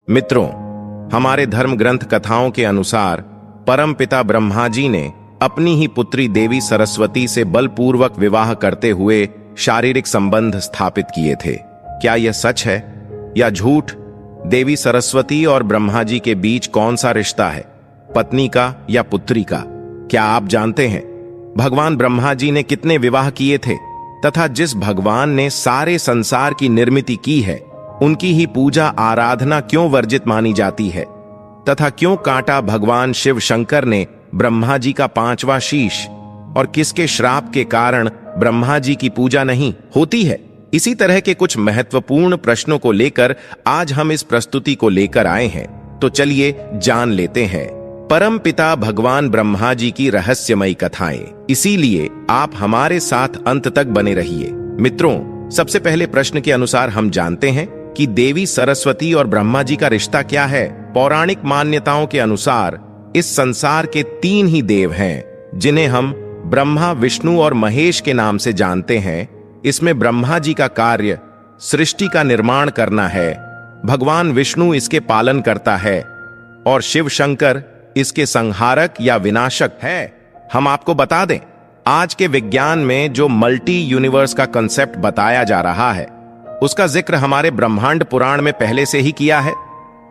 मित्रों, हमारे धर्म ग्रंथ कथाओं के अनुसार परमपिता ब्रह्मा जी ने अपनी ही पुत्री देवी सरस्वती से बलपूर्वक विवाह करते हुए शारीरिक संबंध स्थापित किए थे। क्या यह सच है या झूठ? देवी सरस्वती और ब्रह्मा जी के बीच कौन सा रिश्ता है, पत्नी का या पुत्री का? क्या आप जानते हैं भगवान ब्रह्मा जी ने कितने विवाह किए थे तथा जिस भगवान ने सारे संसार की निर्मिति की है उनकी ही पूजा आराधना क्यों वर्जित मानी जाती है तथा क्यों काटा भगवान शिव शंकर ने ब्रह्मा जी का 5वां शीश और किसके श्राप के कारण ब्रह्मा जी की पूजा नहीं होती है? इसी तरह के कुछ महत्वपूर्ण प्रश्नों को लेकर आज हम इस प्रस्तुति को लेकर आए हैं। तो चलिए जान लेते हैं परम पिता भगवान ब्रह्मा जी की रहस्यमयी कथाएं। इसीलिए आप हमारे साथ अंत तक बने रहिए। मित्रों, सबसे पहले प्रश्न के अनुसार हम जानते हैं कि देवी सरस्वती और ब्रह्मा जी का रिश्ता क्या है। पौराणिक मान्यताओं के अनुसार इस संसार के 3 ही देव हैं जिन्हें हम ब्रह्मा, विष्णु और महेश के नाम से जानते हैं। इसमें ब्रह्मा जी का कार्य सृष्टि का निर्माण करना है, भगवान विष्णु इसके पालन करता है और शिव शंकर इसके संहारक या विनाशक है। हम आपको बता दें, आज के विज्ञान में जो मल्टी यूनिवर्स का कंसेप्ट बताया जा रहा है उसका जिक्र हमारे ब्रह्मांड पुराण में पहले से ही किया है,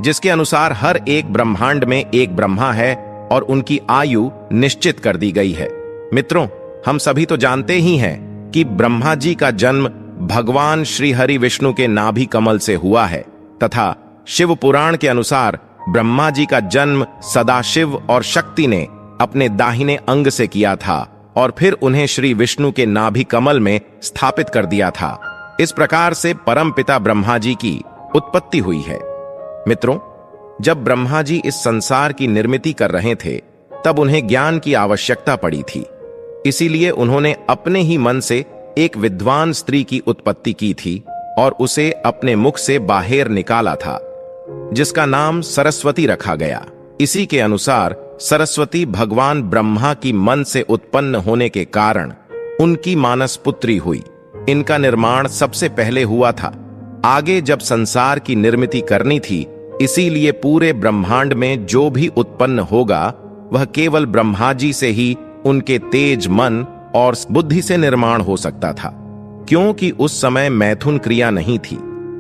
जिसके अनुसार हर एक ब्रह्मांड में एक ब्रह्मा है और उनकी आयु निश्चित कर दी गई है। मित्रों, हम सभी तो जानते ही हैं कि ब्रह्मा जी का जन्म भगवान श्री हरि विष्णु के नाभि कमल से हुआ है तथा शिव पुराण के अनुसार ब्रह्मा जी का जन्म सदाशिव और शक्ति ने अपने दाहिने अंग से किया था और फिर उन्हें श्री विष्णु के नाभि कमल में स्थापित कर दिया था। इस प्रकार से परम पिता ब्रह्मा जी की उत्पत्ति हुई है। मित्रों, जब ब्रह्मा जी इस संसार की निर्मिति कर रहे थे तब उन्हें ज्ञान की आवश्यकता पड़ी थी। इसीलिए उन्होंने अपने ही मन से एक विद्वान स्त्री की उत्पत्ति की थी और उसे अपने मुख से बाहर निकाला था, जिसका नाम सरस्वती रखा गया। इसी के अनुसार सरस्वती भगवान ब्रह्मा की मन से उत्पन्न होने के कारण उनकी मानस पुत्री हुई। इनका निर्माण सबसे पहले हुआ था। आगे जब संसार की निर्मिति करनी थी, इसीलिए पूरे ब्रह्मांड में जो भी उत्पन्न होगा वह केवल ब्रह्मा जी से ही उनके तेज मन और बुद्धि से निर्माण हो सकता था, क्योंकि उस समय मैथुन क्रिया नहीं थी।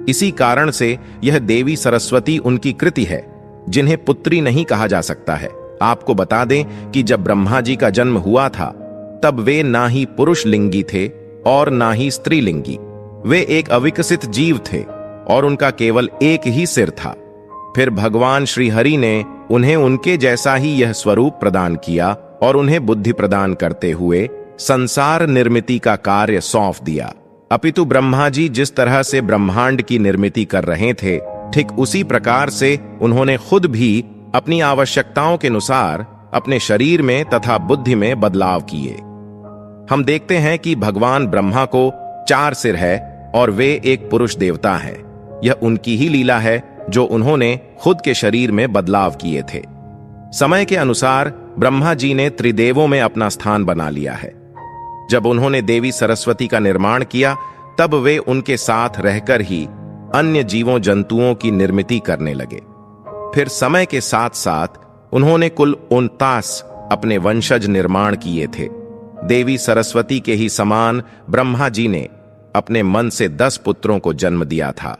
इसी कारण से यह देवी सरस्वती उनकी कृति है, जिन्हें पुत्री नहीं कहा जा सकता है। आपको बता दें कि जब ब्रह्मा जी का जन्म हुआ था तब वे ना ही पुरुष लिंगी थे और ना ही स्त्रीलिंगी। वे एक अविकसित जीव थे और उनका केवल एक ही सिर था। फिर भगवान श्री हरि ने उन्हें उनके जैसा ही यह स्वरूप प्रदान किया और उन्हें बुद्धि प्रदान करते हुए संसार निर्मिति का कार्य सौंप दिया। अपितु ब्रह्मा जी जिस तरह से ब्रह्मांड की निर्मिति कर रहे थे, ठीक उसी प्रकार से उन्होंने खुद भी अपनी आवश्यकताओं के अनुसार अपने शरीर में तथा बुद्धि में बदलाव किए। हम देखते हैं कि भगवान ब्रह्मा को 4 सिर है और वे एक पुरुष देवता हैं। यह उनकी ही लीला है जो उन्होंने खुद के शरीर में बदलाव किए थे। समय के अनुसार ब्रह्मा जी ने त्रिदेवों में अपना स्थान बना लिया है। जब उन्होंने देवी सरस्वती का निर्माण किया तब वे उनके साथ रहकर ही अन्य जीवों जंतुओं की निर्मिति करने लगे। फिर समय के साथ साथ उन्होंने कुल 49 अपने वंशज निर्माण किए थे। देवी सरस्वती के ही समान ब्रह्मा जी ने अपने मन से 10 पुत्रों को जन्म दिया था,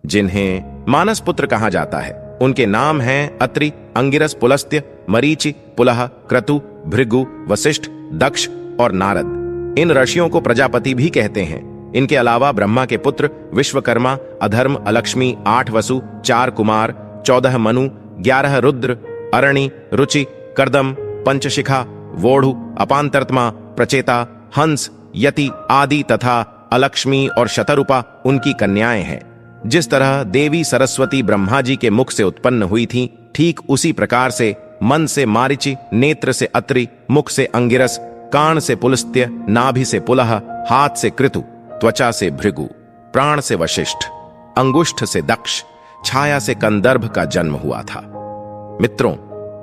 जिन्हें मानस पुत्र कहा जाता है। उनके नाम हैं अत्रि, अंगिरस, पुलस्त्य, मरीचि, पुलह, क्रतु, भृगु, वशिष्ठ, दक्ष और नारद। इन ऋषियों को प्रजापति भी कहते हैं। इनके अलावा ब्रह्मा के पुत्र विश्वकर्मा, अधर्म, अलक्ष्मी, 8 वसु, 4 कुमार, 14 मनु, 11 रुद्र, अरणि, रुचि, कर्दम, पंचशिखा, वोढ़ु, अपांतरत्मा, प्रचेता, हंस, यति आदि तथा अलक्ष्मी और शतरूपा उनकी कन्याएं हैं। जिस तरह देवी सरस्वती ब्रह्मा जी के मुख से उत्पन्न हुई थी, ठीक उसी प्रकार से मन से मारीचि, नेत्र से अत्रि, मुख से अंगिरस, कान से पुलस्त्य, नाभि से पुलह, हाथ से कृतु, त्वचा से भृगु, प्राण से वशिष्ठ, अंगुष्ठ से दक्ष, छाया से कंदर्भ का जन्म हुआ था। मित्रों,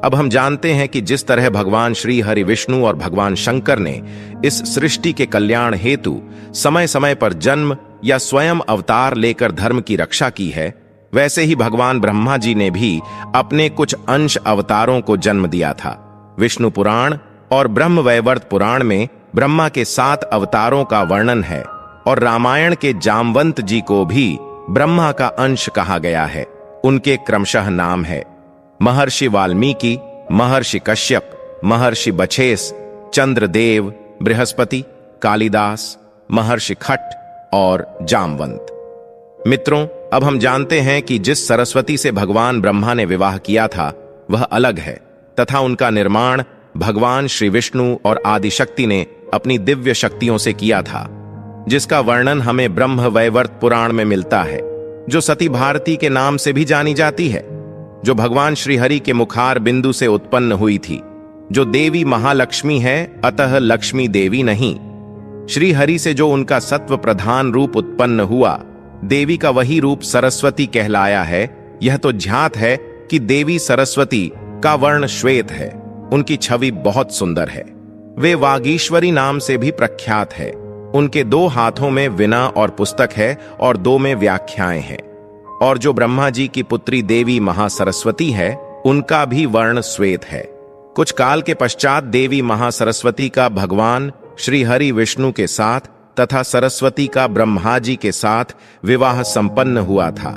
अब हम जानते हैं कि जिस तरह भगवान श्री हरि विष्णु और भगवान शंकर ने इस सृष्टि के कल्याण हेतु समय समय पर जन्म या स्वयं अवतार लेकर धर्म की रक्षा की है, वैसे ही भगवान ब्रह्मा जी ने भी अपने कुछ अंश अवतारों को जन्म दिया था। विष्णु पुराण और ब्रह्मवैवर्त पुराण में ब्रह्मा के 7 अवतारों का वर्णन है और रामायण के जामवंत जी को भी ब्रह्मा का अंश कहा गया है। उनके क्रमशः नाम है महर्षि वाल्मीकि, महर्षि कश्यप, महर्षि बछेस, चंद्रदेव, बृहस्पति, कालिदास, महर्षि खट और जामवंत। मित्रों, अब हम जानते हैं कि जिस सरस्वती से भगवान ब्रह्मा ने विवाह किया था वह अलग है तथा उनका निर्माण भगवान श्री विष्णु और आदिशक्ति ने अपनी दिव्य शक्तियों से किया था, जिसका वर्णन हमें ब्रह्मवैवर्त पुराण में मिलता है, जो सती भारती के नाम से भी जानी जाती है, जो भगवान श्री हरि के मुखार बिंदु से उत्पन्न हुई थी, जो देवी महालक्ष्मी है, अतः लक्ष्मी देवी नहीं। श्री हरि से जो उनका सत्व प्रधान रूप उत्पन्न हुआ, देवी का वही रूप सरस्वती कहलाया है। यह तो ज्ञात है कि देवी सरस्वती का वर्ण श्वेत है। उनकी छवि बहुत सुंदर है। वे वागीश्वरी नाम से भी प्रख्यात है। उनके 2 हाथों में वीणा और पुस्तक है और 2 में व्याख्याएं हैं। और जो ब्रह्मा जी की पुत्री देवी महासरस्वती है, उनका भी वर्ण श्वेत है। कुछ काल के पश्चात देवी महासरस्वती का भगवान श्री हरि विष्णु के साथ तथा सरस्वती का ब्रह्मा जी के साथ विवाह संपन्न हुआ था।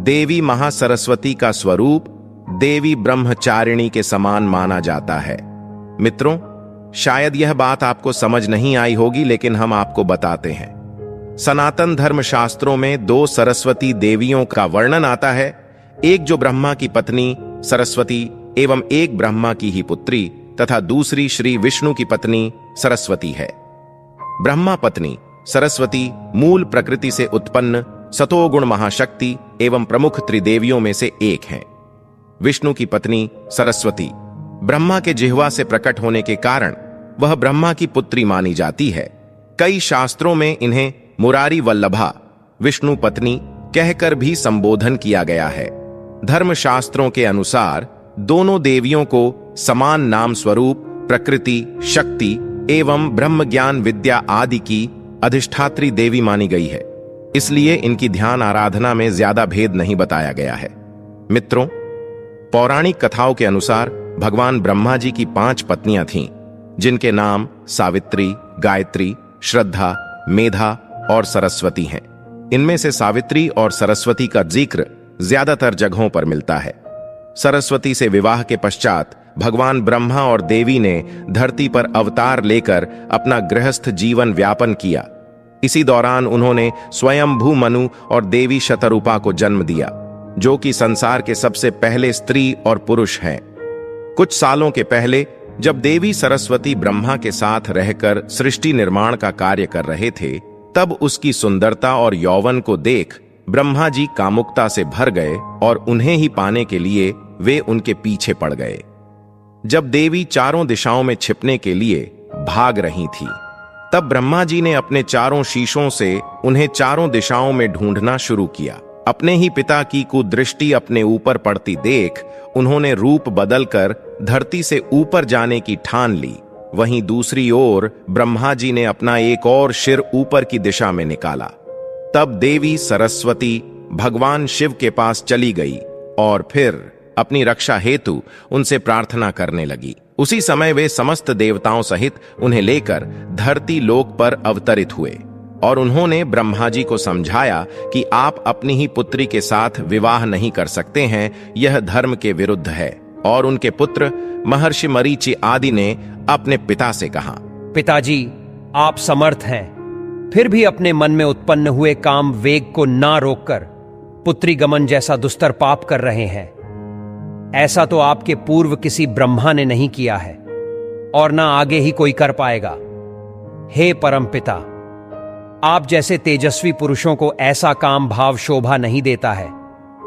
देवी महासरस्वती का स्वरूप देवी ब्रह्मचारिणी के समान माना जाता है। मित्रों, शायद यह बात आपको समझ नहीं आई होगी, लेकिन हम आपको बताते हैं। सनातन धर्म शास्त्रों में 2 सरस्वती देवियों का वर्णन आता है। एक जो ब्रह्मा की पत्नी सरस्वती एवं एक ब्रह्मा की ही पुत्री तथा दूसरी श्री विष्णु की पत्नी सरस्वती है। ब्रह्मा पत्नी सरस्वती मूल प्रकृति से उत्पन्न सतोगुण महाशक्ति एवं प्रमुख त्रिदेवियों में से एक हैं। विष्णु की पत्नी सरस्वती ब्रह्मा के जिह्वा से प्रकट होने के कारण वह ब्रह्मा की पुत्री मानी जाती है। कई शास्त्रों में इन्हें मुरारी वल्लभा विष्णु पत्नी कहकर भी संबोधन किया गया है। धर्म शास्त्रों के अनुसार दोनों देवियों को समान नाम स्वरूप, प्रकृति, शक्ति एवं ब्रह्म ज्ञान विद्या आदि की अधिष्ठात्री देवी मानी गई है। इसलिए इनकी ध्यान आराधना में ज्यादा भेद नहीं बताया गया है। मित्रों, पौराणिक कथाओं के अनुसार भगवान ब्रह्मा जी की 5 पत्नियां थीं, जिनके नाम सावित्री, गायत्री, श्रद्धा, मेधा और सरस्वती हैं। इनमें से सावित्री और सरस्वती का जिक्र ज्यादातर जगहों पर मिलता है। सरस्वती से विवाह के पश्चात भगवान ब्रह्मा और देवी ने धरती पर अवतार लेकर अपना गृहस्थ जीवन व्यापन किया। इसी दौरान उन्होंने स्वयंभू मनु और देवी शतरूपा को जन्म दिया, जो कि संसार के सबसे पहले स्त्री और पुरुष हैं। कुछ सालों के पहले जब देवी सरस्वती ब्रह्मा के साथ रहकर सृष्टि निर्माण का कार्य कर रहे थे, तब उसकी सुंदरता और यौवन को देख ब्रह्मा जी कामुकता से भर गए और उन्हें ही पाने के लिए वे उनके पीछे पड़ गए। जब देवी चारों दिशाओं में छिपने के लिए भाग रही थी, तब ब्रह्मा जी ने अपने चारों शीशों से उन्हें चारों दिशाओं में ढूंढना शुरू किया। अपने ही पिता की कुदृष्टि अपने ऊपर पड़ती देख उन्होंने रूप बदलकर धरती से ऊपर जाने की ठान ली। वहीं दूसरी ओर ब्रह्मा जी ने अपना एक और सिर ऊपर की दिशा में निकाला। तब देवी सरस्वती भगवान शिव के पास चली गई और फिर अपनी रक्षा हेतु उनसे प्रार्थना करने लगी। उसी समय वे समस्त देवताओं सहित उन्हें लेकर धरती लोक पर अवतरित हुए और उन्होंने ब्रह्मा जी को समझाया कि आप अपनी ही पुत्री के साथ विवाह नहीं कर सकते हैं, यह धर्म के विरुद्ध है। और उनके पुत्र महर्षि मरीचि आदि ने अपने पिता से कहा, पिताजी, आप समर्थ हैं, फिर भी अपने मन में उत्पन्न हुए काम वेग को ना रोककर पुत्री गमन जैसा दुस्तर पाप कर रहे हैं। ऐसा तो आपके पूर्व किसी ब्रह्मा ने नहीं किया है और ना आगे ही कोई कर पाएगा। हे परमपिता, आप जैसे तेजस्वी पुरुषों को ऐसा काम भाव शोभा नहीं देता है।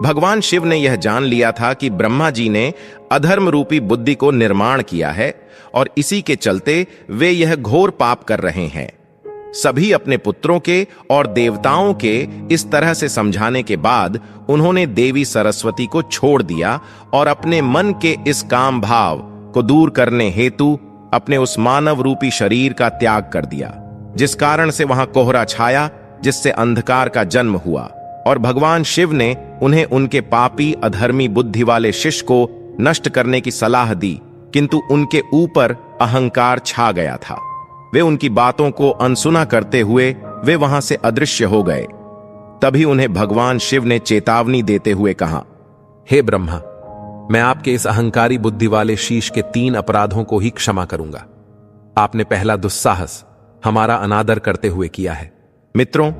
भगवान शिव ने यह जान लिया था कि ब्रह्मा जी ने अधर्म रूपी बुद्धि को निर्माण किया है और इसी के चलते वे यह घोर पाप कर रहे हैं। सभी अपने पुत्रों के और देवताओं के इस तरह से समझाने के बाद उन्होंने देवी सरस्वती को छोड़ दिया और अपने मन के इस काम भाव को दूर करने हेतु अपने उस मानव रूपी शरीर का त्याग कर दिया, जिस कारण से वहां कोहरा छाया, जिससे अंधकार का जन्म हुआ और भगवान शिव ने उन्हें उनके पापी अधर्मी बुद्धि वाले शिष्य को नष्ट करने की सलाह दी, किंतु उनके ऊपर अहंकार छा गया था। वे उनकी बातों को अनसुना करते हुए वे वहां से अदृश्य हो गए। तभी उन्हें भगवान शिव ने चेतावनी देते हुए कहा, हे ब्रह्मा, मैं आपके इस अहंकारी बुद्धि वाले शीश के 3 अपराधों को ही क्षमा करूंगा। आपने पहला दुस्साहस हमारा अनादर करते हुए किया है। मित्रों,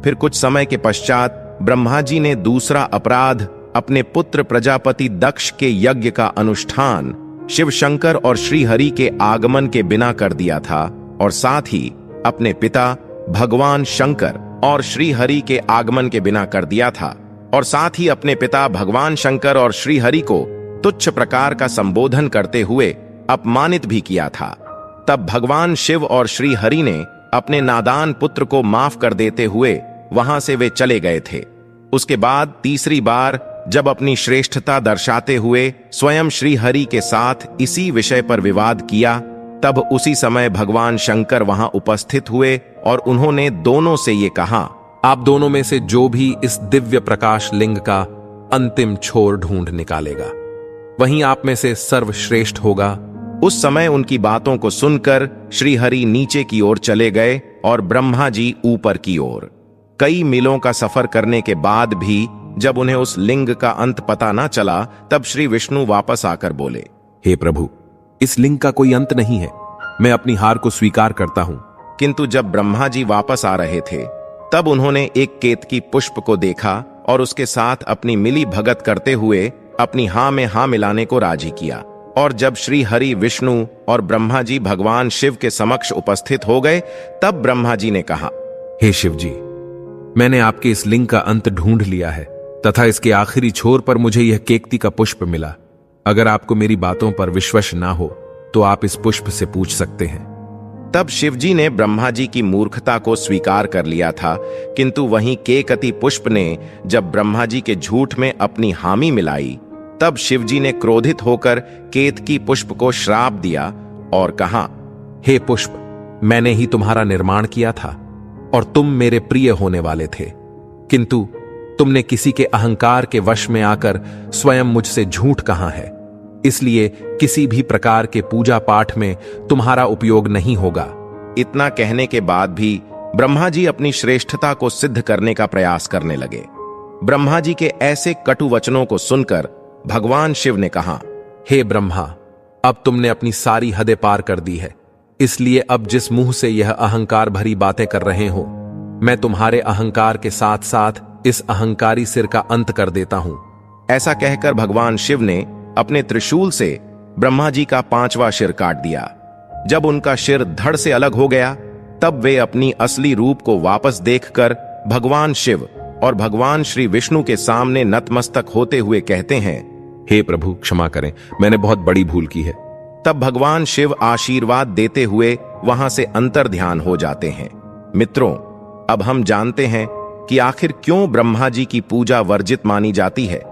फिर कुछ समय के पश्चात ब्रह्मा जी ने दूसरा अपराध अपने पुत्र प्रजापति दक्ष के यज्ञ का अनुष्ठान शिव शंकर और श्री हरि के आगमन के बिना कर दिया था, और साथ ही अपने पिता भगवान शंकर और श्री हरि के आगमन के बिना कर दिया था, और साथ ही अपने पिता भगवान शंकर और श्री हरि को तुच्छ प्रकार का संबोधन करते हुए अपमानित भी किया था। तब भगवान शिव और श्री हरि ने अपने नादान पुत्र को माफ कर देते हुए वहां से वे चले गए थे। उसके बाद तीसरी बार जब अपनी श्रेष्ठता दर्शाते हुए स्वयं श्री हरि के साथ इसी विषय पर विवाद किया, तब उसी समय भगवान शंकर वहां उपस्थित हुए और उन्होंने दोनों से ये कहा, आप दोनों में से जो भी इस दिव्य प्रकाश लिंग का अंतिम छोर ढूंढ निकालेगा, वहीं आप में से सर्वश्रेष्ठ होगा। उस समय उनकी बातों को सुनकर श्री हरि नीचे की ओर चले गए और ब्रह्मा जी ऊपर की ओर। कई मीलों का सफर करने के बाद भी जब उन्हें उस लिंग का अंत पता न चला, तब श्री विष्णु वापस आकर बोले, हे प्रभु, इस लिंग का कोई अंत नहीं है। मैं अपनी हार को स्वीकार करता हूं। किंतु जब ब्रह्मा जी वापस आ रहे थे, तब उन्होंने एक केतकी पुष्प को देखा और उसके साथ अपनी मिली भगत करते हुए अपनी हां में हां मिलाने को राजी किया। और जब श्री हरि, विष्णु और ब्रह्मा जी भगवान शिव के समक्ष उपस्थित हो गए, तब ब्रह्मा जी ने कहा, हे शिव जी, मैंने आपके इस लिंग का अंत ढूंढ लिया है तथा इसके आखिरी छोर पर मुझे यह केकती का पुष्प मिला। अगर आपको मेरी बातों पर विश्वास ना हो तो आप इस पुष्प से पूछ सकते हैं। तब शिवजी ने ब्रह्मा जी की मूर्खता को स्वीकार कर लिया था, किंतु वहीं केकती पुष्प ने जब ब्रह्मा जी के झूठ में अपनी हामी मिलाई, तब शिवजी ने क्रोधित होकर केतकी पुष्प को श्राप दिया और कहा, हे पुष्प, मैंने ही तुम्हारा निर्माण किया था और तुम मेरे प्रिय होने वाले थे, किंतु तुमने किसी के अहंकार के वश में आकर स्वयं मुझसे झूठ कहा है। इसलिए किसी भी प्रकार के पूजा पाठ में तुम्हारा उपयोग नहीं होगा। इतना कहने के बाद भी ब्रह्मा जी अपनी श्रेष्ठता को सिद्ध करने का प्रयास करने लगे। ब्रह्मा जी के ऐसे कटु वचनों को सुनकर भगवान शिव ने कहा, हे ब्रह्मा, अब तुमने अपनी सारी हदें पार कर दी है, इसलिए अब जिस मुंह से यह अहंकार भरी बातें कर रहे हो, मैं तुम्हारे अहंकार के साथ साथ इस अहंकारी सिर का अंत कर देता हूं। ऐसा कहकर भगवान शिव ने अपने त्रिशूल से ब्रह्मा जी का 5वां सिर काट दिया। जब उनका सिर धड़ से अलग हो गया, तब वे अपनी असली रूप को वापस देखकर भगवान शिव और भगवान श्री विष्णु के सामने नतमस्तक होते हुए कहते हैं, हे प्रभु, क्षमा करें, मैंने बहुत बड़ी भूल की है। तब भगवान शिव आशीर्वाद देते हुए वहां से अंतर ध्यान हो जाते हैं। मित्रों, अब हम जानते हैं कि आखिर क्यों ब्रह्मा जी की पूजा वर्जित मानी जाती है।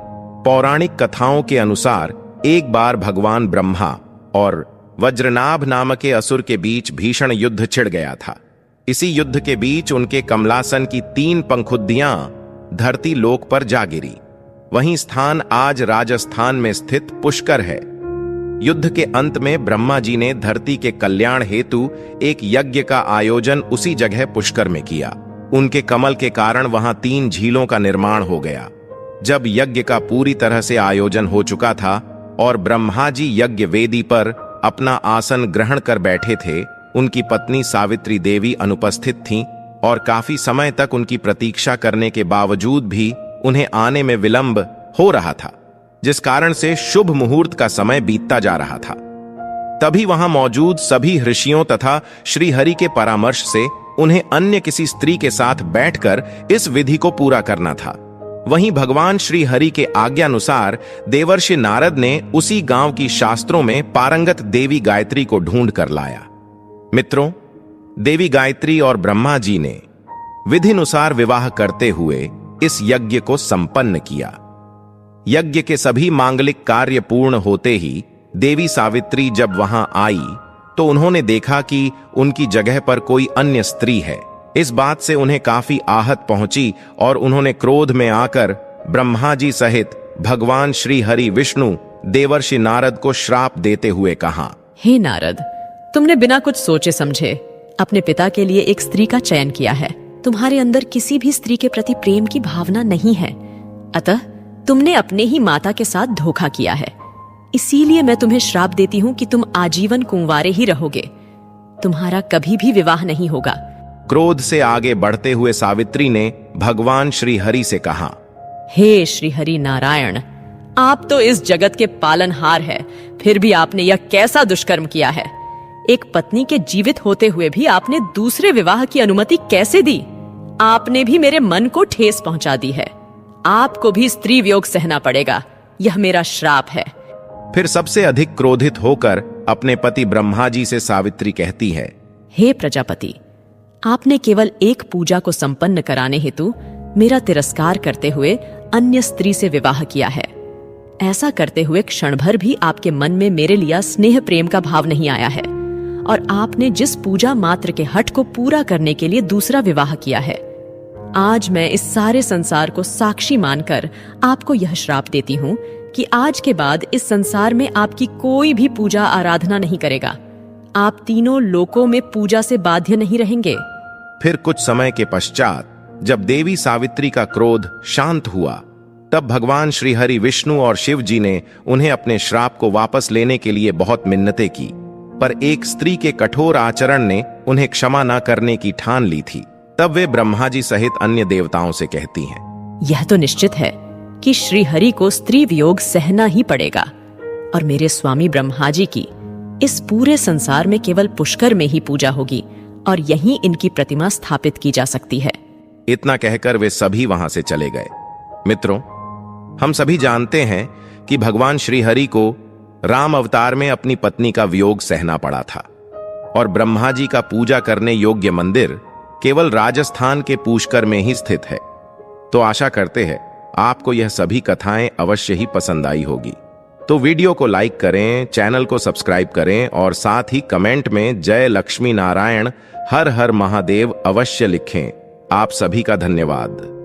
पौराणिक कथाओं के अनुसार एक बार भगवान ब्रह्मा और वज्रनाभ नामक के असुर के बीच भीषण युद्ध छिड़ गया था। इसी युद्ध के बीच उनके कमलासन की 3 पंखुद्दियां धरती लोक पर जा गिरी। वही स्थान आज राजस्थान में स्थित पुष्कर है। युद्ध के अंत में ब्रह्मा जी ने धरती के कल्याण हेतु एक यज्ञ का आयोजन उसी जगह पुष्कर में किया। उनके कमल के कारण वहां 3 झीलों का निर्माण हो गया। जब यज्ञ का पूरी तरह से आयोजन हो चुका था और ब्रह्मा जी यज्ञ वेदी पर अपना आसन ग्रहण कर बैठे थे, उनकी पत्नी सावित्री देवी अनुपस्थित थीं और काफी समय तक उनकी प्रतीक्षा करने के बावजूद भी उन्हें आने में विलंब हो रहा था, जिस कारण से शुभ मुहूर्त का समय बीतता जा रहा था। तभी वहां मौजूद सभी ऋषियों तथा श्री हरि के परामर्श से उन्हें अन्य किसी स्त्री के साथ बैठकर इस विधि को पूरा करना था। वहीं भगवान श्री हरि के आज्ञानुसार देवर्षि नारद ने उसी गांव की शास्त्रों में पारंगत देवी गायत्री को ढूंढ कर लाया। मित्रों, देवी गायत्री और ब्रह्मा जी ने विधिनुसार विवाह करते हुए इस यज्ञ को संपन्न किया। यज्ञ के सभी मांगलिक कार्य पूर्ण होते ही देवी सावित्री जब वहां आई तो उन्होंने देखा कि उनकी जगह पर कोई अन्य स्त्री है, इस बात से उन्हें काफी आहत पहुंची और उन्होंने क्रोध में आकर ब्रह्मा जी सहित भगवान श्री हरि विष्णु देवर्षि नारद को श्राप देते हुए कहा, हे नारद, तुमने बिना कुछ सोचे समझे अपने पिता के लिए एक स्त्री का चयन किया है। तुम्हारे अंदर किसी भी स्त्री के प्रति प्रेम की भावना नहीं है, अतः तुमने अपने ही माता के साथ धोखा किया है। इसीलिए मैं तुम्हें श्राप देती हूँ कि तुम आजीवन कुंवारे ही रहोगे, तुम्हारा कभी भी विवाह नहीं होगा। क्रोध से आगे बढ़ते हुए सावित्री ने भगवान श्री हरि से कहा, हे श्री हरि नारायण, आप तो इस जगत के पालनहार है, फिर भी आपने यह कैसा दुष्कर्म किया है? एक पत्नी के जीवित होते हुए भी आपने दूसरे विवाह की अनुमति कैसे दी? आपने भी मेरे मन को ठेस पहुंचा दी है। आपको भी स्त्री वियोग सहना पड़ेगा, यह मेरा श्राप है। फिर सबसे अधिक क्रोधित होकर अपने पति ब्रह्मा जी से सावित्री कहती है, हे प्रजापति, आपने केवल एक पूजा को संपन्न कराने हेतु मेरा तिरस्कार करते हुए अन्य स्त्री से विवाह किया है। ऐसा करते हुए क्षण भर भी आपके मन में मेरे लिए स्नेह प्रेम का भाव नहीं आया है और आपने जिस पूजा मात्र के हट को पूरा करने के लिए दूसरा विवाह किया है। आज मैं इस सारे संसार को साक्षी मानकर आपको यह श्राप देती हूँ कि आज के बाद इस संसार में आपकी कोई भी पूजा आराधना नहीं करेगा। आप तीनों लोकों में पूजा से बाध्य नहीं रहेंगे। फिर कुछ समय के पश्चात जब देवी सावित्री का क्रोध शांत हुआ, तब भगवान श्री हरि विष्णु और शिव जी ने उन्हें अपने श्राप को वापस लेने के लिए बहुत मिन्नतें की, पर एक स्त्री के कठोर आचरण ने उन्हें क्षमा न करने की ठान ली थी। तब वे ब्रह्मा जी सहित अन्य देवताओं से कहती हैं, यह तो निश्चित है कि श्री हरि को स्त्री वियोग सहना ही पड़ेगा और मेरे स्वामी ब्रह्मा जी की इस पूरे संसार में केवल पुष्कर में ही पूजा होगी और यहीं इनकी प्रतिमा स्थापित की जा सकती है। इतना कहकर वे सभी वहां से चले गए। मित्रों, हम सभी जानते हैं कि भगवान श्री हरि को राम अवतार में अपनी पत्नी का वियोग सहना पड़ा था और ब्रह्मा जी का पूजा करने योग्य मंदिर केवल राजस्थान के पुष्कर में ही स्थित है। तो आशा करते हैं आपको यह सभी कथाएं अवश्य ही पसंद आई होगी। तो वीडियो को लाइक करें, चैनल को सब्सक्राइब करें और साथ ही कमेंट में जय लक्ष्मी नारायण हर हर महादेव अवश्य लिखें। आप सभी का धन्यवाद।